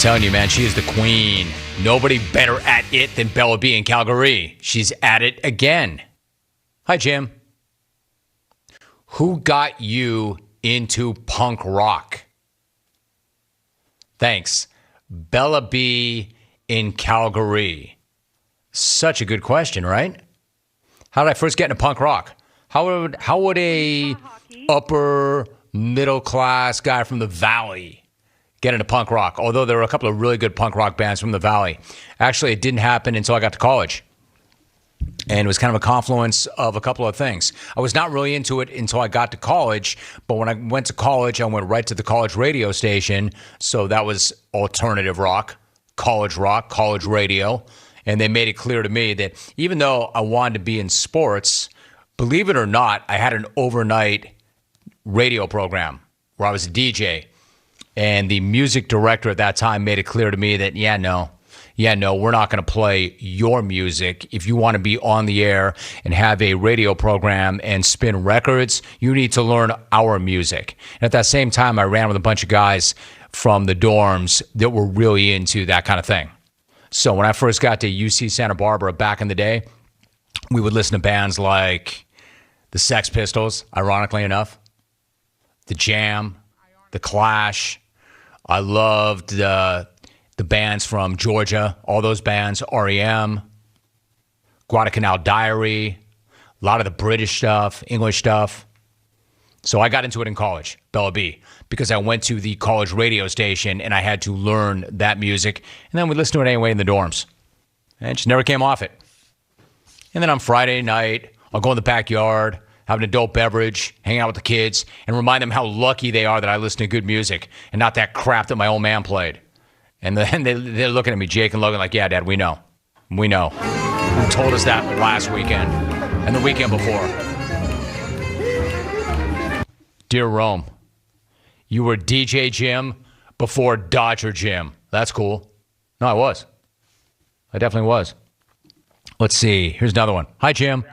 telling you, man, she is the queen. Nobody better at it than Bella Bee in Calgary. She's at it again. Hi, Jim. Who got you into punk rock? Thanks. Bella Bee in Calgary. Such a good question, right? How did I first get into punk rock? How would a upper middle class guy from the Valley get into punk rock? Although there were a couple of really good punk rock bands from the Valley. Actually, it didn't happen until I got to college. And it was kind of a confluence of a couple of things. I was not really into it until I got to college. But when I went to college, I went right to the college radio station. So that was alternative rock, college radio. And they made it clear to me that even though I wanted to be in sports, believe it or not, I had an overnight radio program where I was a DJ. And the music director at that time made it clear to me that, no, we're not going to play your music. If you want to be on the air and have a radio program and spin records, you need to learn our music. And at that same time, I ran with a bunch of guys from the dorms that were really into that kind of thing. So when I first got to UC Santa Barbara back in the day, we would listen to bands like the Sex Pistols, ironically enough, The Jam, The Clash. I loved the bands from Georgia, all those bands, REM, Guadalcanal Diary, a lot of the British stuff, English stuff. So I got into it in college, Bella Bee, because I went to the college radio station and I had to learn that music. And then we listened to it anyway in the dorms. And it just never came off it. And then on Friday night, I'll go in the backyard, have an adult beverage, hang out with the kids, and remind them how lucky they are that I listen to good music and not that crap that my old man played. And then they're looking at me, Jake and Logan, like, yeah, Dad, we know. We know. You told us that last weekend and the weekend before. Dear Rome, you were DJ Jim before Dodger Jim. That's cool. No, I was. I definitely was. Let's see. Here's another one. Hi, Jim.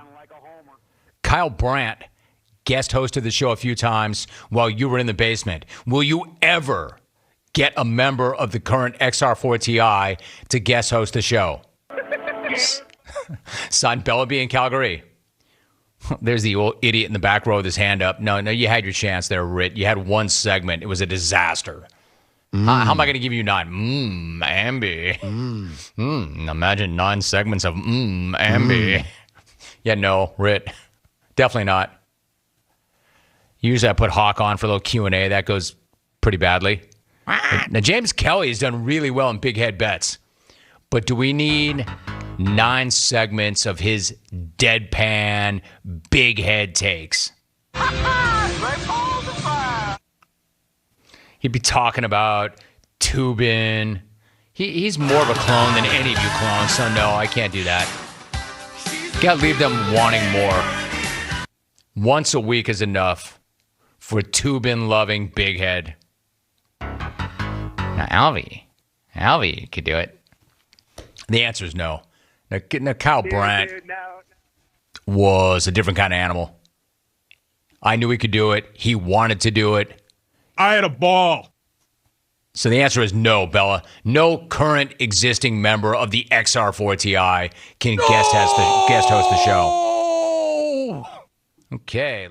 Kyle Brandt guest hosted the show a few times while you were in the basement. Will you ever get a member of the current XR4TI to guest host the show? Signed Bella Bee in Calgary. There's the old idiot in the back row with his hand up. No, you had your chance there, Rit. You had one segment. It was a disaster. How am I going to give you 9? Ambi. Imagine 9 segments of Ambi. Yeah, no, Rit. Definitely not. Usually I put Hawk on for a little Q&A. That goes pretty badly. Now, James Kelly has done really well in Big Head Bets. But do we need 9 segments of his deadpan, big head takes? He'd be talking about Tubin. He's more of a clone than any of you clones, so no, I can't do that. Gotta leave them wanting more. Once a week is enough for Tubin-loving big head. Now, Alvy could do it. The answer is no. Now Kyle Brandt was a different kind of animal. I knew he could do it. He wanted to do it. I had a ball. So the answer is no, Bella. No current existing member of the XR4TI can guest host the show. Okay.